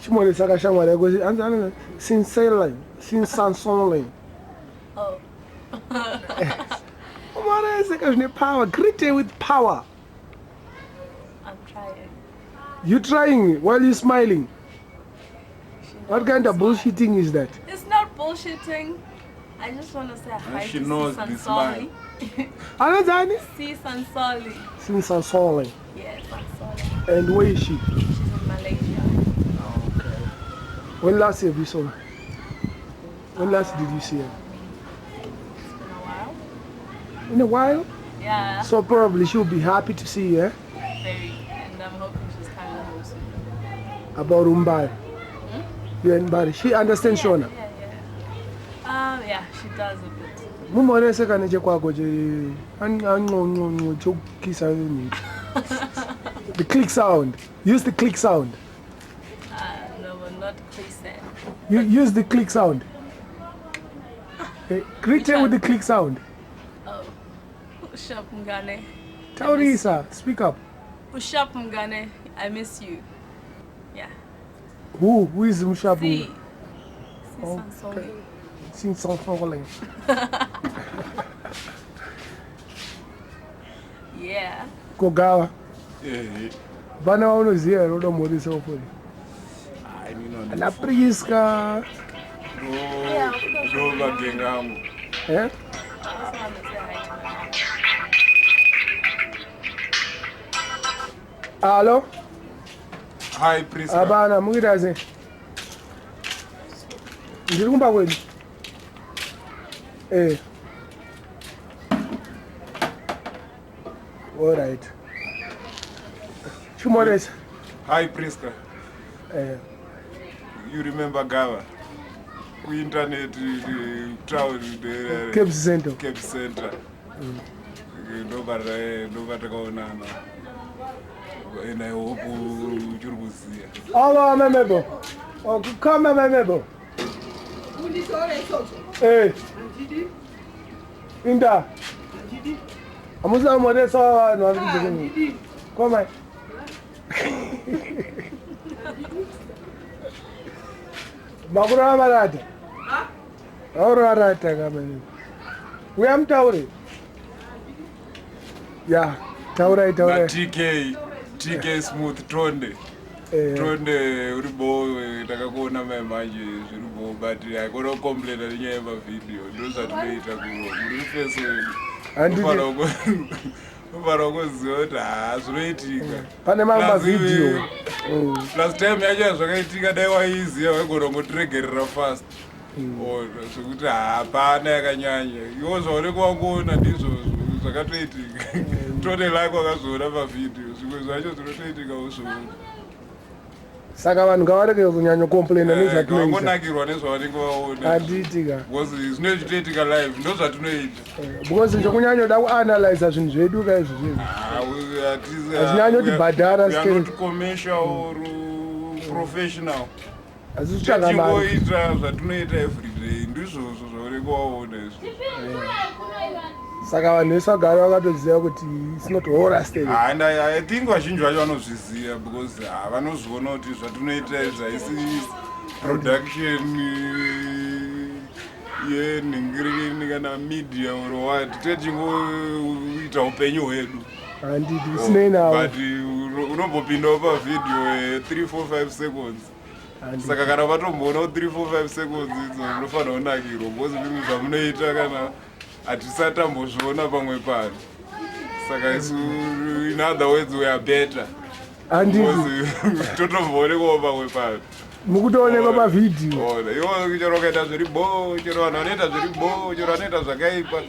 Chimole saka shamwari yako anzana sincerely, sincerely. Oh. Umara saka zvine power, greet her with power. I'm trying. You trying while you smiling. What kind of bullshitting is that? It's not bullshitting. I just want to say hi she to knows Si the smile. Sansoli. Anazani? Si Sansoli. Sincerely. Yes, Sansoli. And where is she? She's in Malaysia. Okay. When last have you saw her? When last did you see her? It's been a while. In a while? Yeah. So probably she'll be happy to see you, eh? Very. And I'm hoping she's kind of home soon. About Umbai. You and Bari. She understands Shona. Yeah, she does a bit. Mumore sekane chekwako che anqonqonqo chokukisa nini. The click sound. Use the click sound. No, but not Christian. You use the click sound. Greet her with the click sound. Oh. Ushap Mgane. Taurisa, speak up. Ushap Mgane, I miss you. Yeah. Who is Mushabu? Si. Si Okay. Sansoli. Sing song falling. Yeah. Kogawa. Yeah. Bana wanoziya rodo morisa ofori. I mean, La Priska. Yeah, of course. no bagengangu. Eh? I just want to say hi to my mom. Hello? Hi, Priska. Abana mungiraze. Ndiri kumba kwenu. All right. Chumores. Hi, Priska. You remember Gava? Internet town Cape Center. Cape Center. Nobody kaonana. And I hope uchiri kuziya. Alo memebo. Oh, come memebo. Inda. Amuza moresa vanhu vari kudhekeni. Koma. Makuru amarata. Auro arata kamene. Uyamtaure. Ya, taurai Na taurai. TK Smooth Tonde. Tonde uribo takakuona mai manje zviribo but haikona kukomplaina nenyaya yemavidhiyo ndozvatinoita kuri face ufanira kuziva kuti zvinoitika Pane mamwe mavidhiyo. last time yacho zvakaitika dai waiziva waigona kungotiregerera fast zvekuti hapana yakanyanya iwo zvaoneka wangoona ndizvo zvakatoitika tone lako akazviona pavidhiyo zvimwe zvacho zvinotoitika uzvoona. Saka vanhu ngavarege kunyanya komplaina nezvatinoita. Vangonakirwa nezvavanenge vaona. Handiitika. Because zvinenge zvichitoitika live ndozvatinoita. Because ndokunyanya uda kuanalyze zvinhu zvedu ka izvi zvinhu. Hazvinyanyi kutibhadhara We are not commercial or professional. Asi zvitsvaga mari. Tingoita zvatinoita everyday ndizvo zvavanenge vaona izvi. Saka vanhu vese vagara vakatoziva kuti it's not horror story. And I think vazhinji vacho vanozviziva because vanozviona kuti zvatinoita izvi haisi production yenhingirikini kana media or what tetingoita upenyu hwedu. Handiti isinei nawo. But unombopindawo pavidhiyo 3-4-5 seconds. Saka kana vatomboona 3-4-5 seconds idzo unofanira kunakirwa because zvinhu zvamunoita kana hatisatambozviona pamwe pano. Saka isu in other words we are better. Handiti. Totomboonekwawo pamwe pano. Mukutoonekwa pavidhiyo. Iwo chero wakaita zviri bo, chero vanhu vanoita zviri bo, chero vanoita zvakaipa.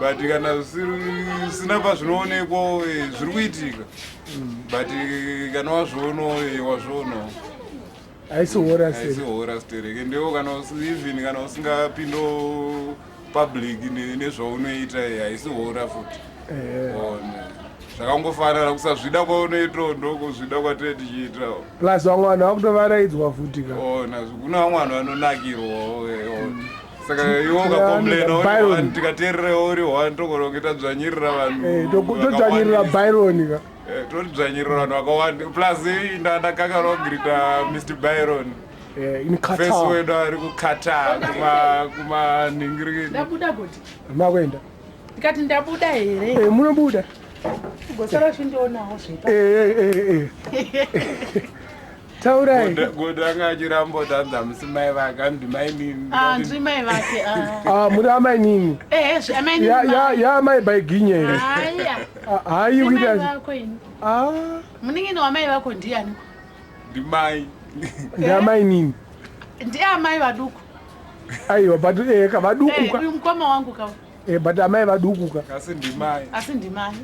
But kana zvisina pazvinoonekwa zviri kuitika. But kana wazvionawo. Haisi horror story. Haisi horror story. Ndiwo kana even kana usingapinda public nezvaunoita haisi horror futi. Zvakangofanana kusazvida kwaunoitawo ndokuzvida kwatiri tichiita. Plus vamwe vanhu vakutovaraidzwa futi ka. Kuna vamwe vanhu vanonakirwawo. Saka iwo ukakomplaina tikateerera uri one togona kuita dzvanyirira vanhu. Todzvanyirira Byron ka. Tonidzvanyirira vanhu vakawanda plus ndakakarogirita Mr Byron in first Qatar. wedu ari kukata kumanhingirikini ndabuda goti Makwenda. ndikati ndabuda here Munobuda. gosara uchindionawo zvepa Taurai. Godha anga achirambotanza musimai vake anzi mai nini ndiri mai vake Muri amai nini? zvamaini Ya mai by Ginyere. haya Hayi mai kuita. vako ini Ah, munin'ini wamai vako ndiani ndimai ya mai nini? ndiamai vaduku Aiwa but kavadukuka. uyu mukoma wangu kawa But amai vadukuka. asi ndimai asi ndimai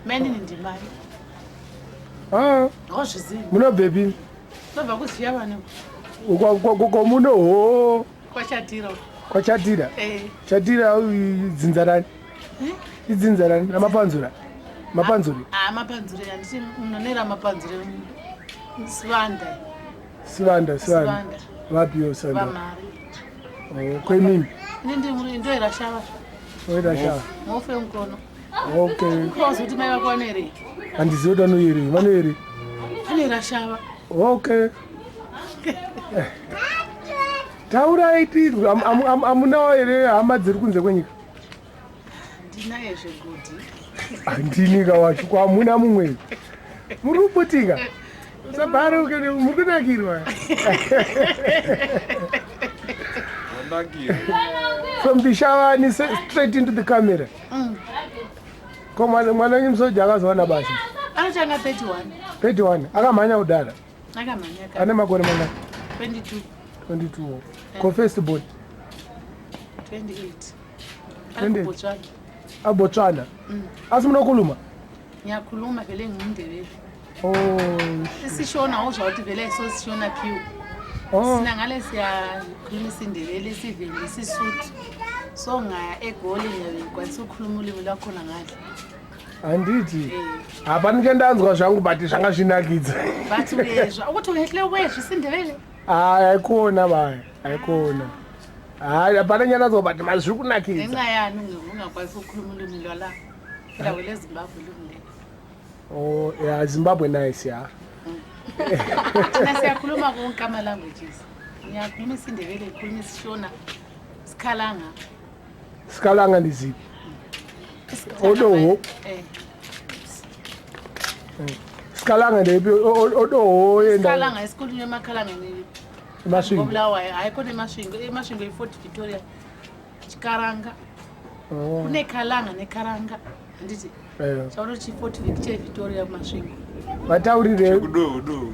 mainini ndimai Ah, hauzvizivi munobvepi? tobva kuziya vaneko Komuno ho kwachatira kwachatira. Chatira idzinzarani. Idzinzarani namapanzura. Mapanzuri. mapanzure handiti munonera mapanzure sivanda Sivanda. sivanda Vapiyo sanda. vamhari Kwemimi. ini ndoera shava Oida sha. mofe mukono Okay. kwazokuti mai vako vaneere Handizivi kuti vanoere. Vanoere. vaneera shava Okay. Taurai tirwe. Amunawo here hama dziri kunze kwenyika? ndinaye zvegodi Handinika wacho kwamuna mumwe. Muri kuputika. Usabharuke muri kunakirwa. wanakira From the shower straight into the camera. Ko mwana musoja akazowana basa. anotanga 31 31 akamhanya kudara. akamhanya Ane makore mangani? 22 22. Ko first born. 28 28. arikubotswana Abotswana. Asi munokhuluma? ngiyakhuluma vele ngimndebele Oh. isishonawo zvauti vele isosishona piu Oh. sina ngale siyakhuluma isindebele isivenda isisuthi so ngaya egoli ngiyakwanisa ukukhuluma ulimi lwakhona ngale Handiti. Hapana chendanzwa zvangu but zvanga zvinakidza. but uyezva ukuthi uyehle wezva isindebele Haikona baya. Haikona. Hayi hapana chendanzwa but mazviri kunakidza. ngenxa yani ungakwanisa ukukhuluma ulimi lwala ndawo lezimbabwe ulimi le Oh, yeah, Zimbabwe nice, yeah. thina siyakhuluma konke ama-languages ngiyakhuluma isindebele ngikhuluma isishona sikhalanga Sikalanga ndiziphi? Odoho. Sikalanga ndephi? Odoho yenda. sikhalanga esikhulunywa emakhalanga Maswingi. ngobulawayo hayi khona emaswingo yi-fort victoria chikaranga Oh. kune khalanga nekharanga handiti Eh. chaunoti fort victoria kumaswingo Vataurire kudodo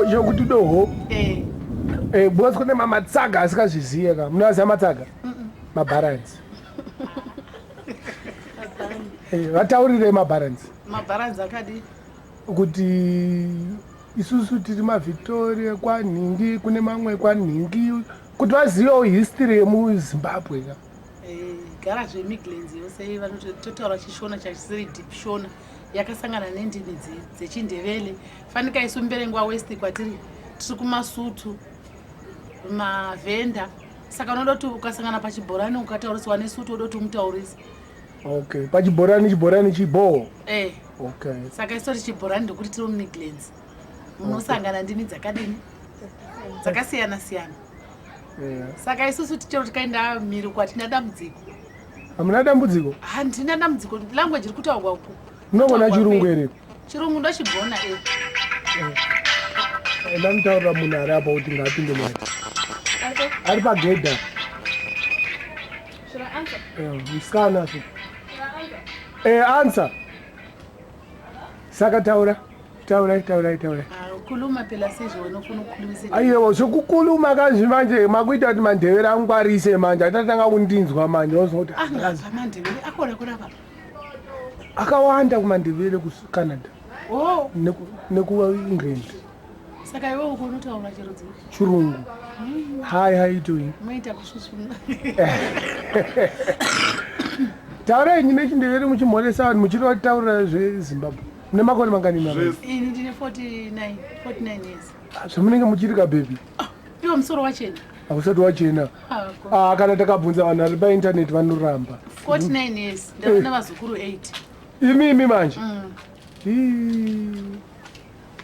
chokuti doho. Because kune mamatsaga asikazviziye ka. Munoziva matsaga? Mabaransi. Vataurire mabaransi. mabharanzi akadi Kuti isusu tiri maVictoria kwaNhingi kune mamwe kwaNhingi kuti vazivewo history yemuZimbabwe ka. gara zvemiglands yose vanototaura chishona chachisiri deep shona yakasangana nendimi dzechindevele fanika isu mberengwa west kwatiri tiri kumasutu mavhenda saka unoda kuti ukasangana pachibhorani ukataurisiwa nesutu unoda kuti umutaurisi Okay. Chibhorani chibhoho. Okay. saka isoti chibhorani ndokuti tiri mumiglands munosangana ndimi dzakadini dzakasiyana siyana saka isusu tichero tikaenda mhiri kwatina dambudziko Hamuna dambudziko? handina dambudziko language iri kutaurwa uku Munogona chirungu here? chirungu ndochigona Ndamutaurira munhu ari apa kuti ngapinde mari. Ari pagedha. Should I answer? Musikana so. Should I answer? Answer. Saka taurai. Kuluma phela sizwe wena ufuna ukukhulumisa. Ayiwo sokukhuluma kanje manje makuita kuti mandebele angikwarise manje atatanga kundinzwa manje ozokuthi Angazi amandebele akhona khona baba. akawanda kumandebele kuCanada Oh, neku England. saka iwe ukona utaura chero dzini. Chirungu. Hi, how you doing? Umeita kususuna. Taurai nyine chindevere muchimhoresa vanhu muchitaurira zveZimbabwe. Mune makore mangani mangani? Ini ndine 49 years. Zvamunenge muchiri kabhebi? Iwo musoro wachena. Hausati wachena. Kana takabvunza vanhu vari paindaneti vanoramba. 49 years. Ndavana vazukuru 8. Imi manje?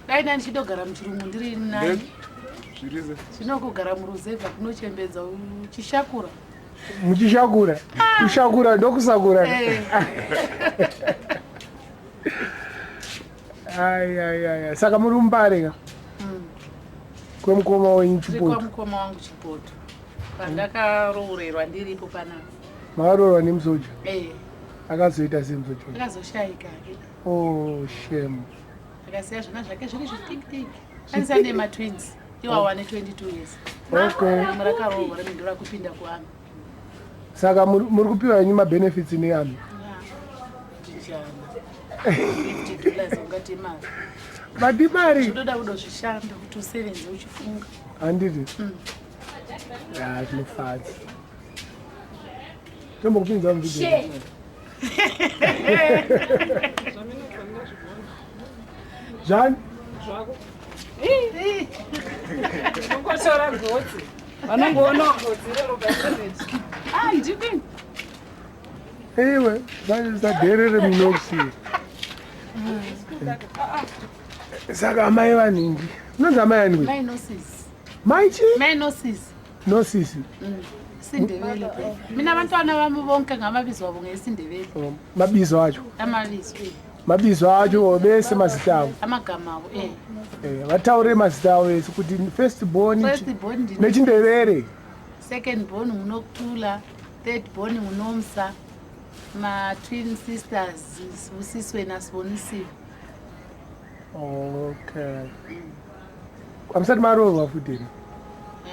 dai nani chidogara muchirungu ndiri nani zvirize chinokugara muruzevha kunochembedza uchishakura muchishakura kushakura ndokusakura ai saka muri mumbare ka kwemukoma wenyu Chipoto kwemukoma wangu Chipoto pandakaroorerwa ndiripo panapa makaroorwa nemusoja akazoita semusoja akazoshayika shame akasiya zvona zvake zviri zvitiki anisa nematwins iwawa ne22 years rakaroorwa remendo rakupinda kuami saka muri kupiwa yenyu mabenefits neami $50 ungati mari vadi mari zvinoda kudozvishanda kuti usevenze uchifunga handiti zvinofadza tombokupinza muvideo zvani ungotora gotsi vanongoona gotsi rerogasenet ndipini ewe zadherere munoksi saka amai vaningi unonzi amai ani mainosis nosisi sindebele mina bantwana bami bonke ngamabizo abo ngesindebele mabizo acho mabizo acho bese mazita avo amagama avo vataure mazita avo ese kuti first born nechindevere second born ngunokuthula third born ngunomsa ma-twin sisters Busiswe naSibonisiwe okay amusati maroorwa futi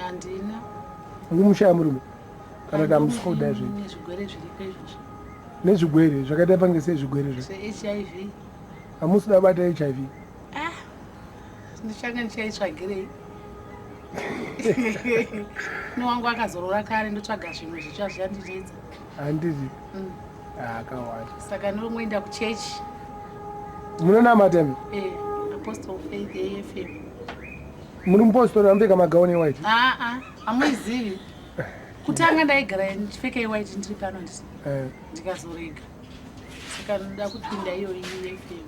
handina ngumushaya murume kana kuti amusi kudai zve nezvigwere zviripo izvozvo nezvigwere zvakaita pange sezvigwere zve-HIV hamusi dabata HIV ndichange ndichaitsvagirei niwangu akazorora kare ndotsvaga zvimwe zvitsva zvichandinetsa handiti akawanda saka ndinongoenda kuchechi munonamata mi Apostle of Faith AFM muri mupostori amupfeka magauni ewhite hamuizivi kutanga ndaigara ndichipfeka ewhite ndiri pano ndisi ndikazorega saka ndoda kupinda iyo EFM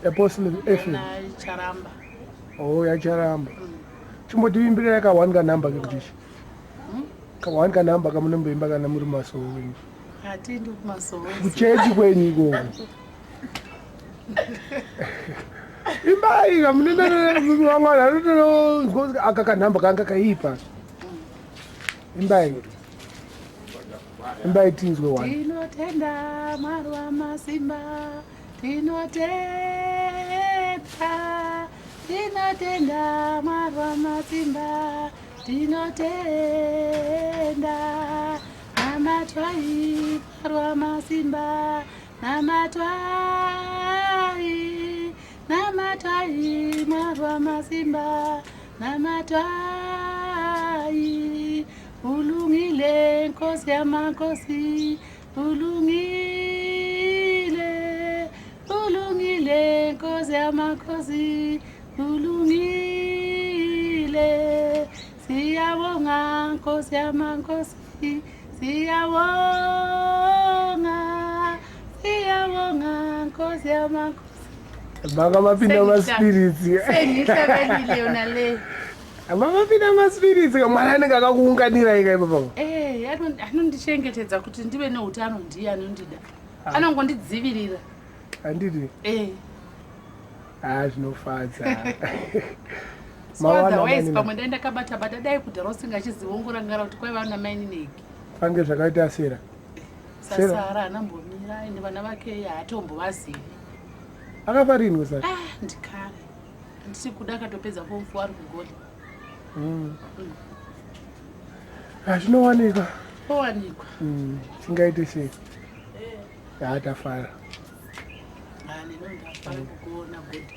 Apostle FM charamba yacharamba chimbotivimbira ka1 kanamba kekutishi ka1 kanamba kamunomboimba kana muri masowo wenyu hatindi kumasowo kuchechi kwenyu ikoko imbai kamunendaamwana aka kanamba kanga kaipa imbai tinzwe wani tinotenda Mwari wamasimba tinotenda Mwari wamasimba tinotenda namatwai Mwari wamasimba namatwai Mwari wamasimba namatwai ulungile nkosi yamankosi ulungile nkosi yamankosi ulungile siyabonga nkosi yamankosi siyabonga nkosi yamankosi baka mapinda maspiritsi sengihlabelile yona le amapinda maspiritsi mwana anenge akakuunganira ikaipa papa anondichengetedza kuti ndive neutano ndiye anondida anongondidzivirira handiti zvinofadza otherwise pamwe dai ndakabata-bata dai kudhara usingachiziongorangara kuti kwaiva namaini negi pange zvakaita sera sasara anambomira ende vana vake haatombovazivi akafa rinwe saka ndikare handisi kuda akatopedza form 4 ari kugoli zvinowanikwa owanikwa tingaite sei tafara ndinondafara kukuona godi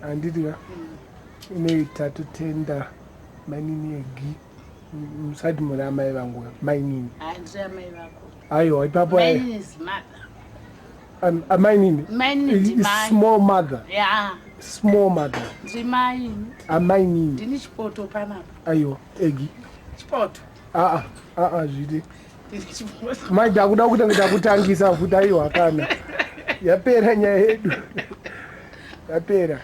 handiti ka inoita totenda mainini egi musati muri amai vangu mainini ndiri amai vako aiwa ipapo mainini small mother small mother ndiri maini amainini ndini Chipoto panapa aiwa egi Chipoto zvidi maida kuda kuti ndakutangisa futi aiwa kana yapera nyaya yedu yapera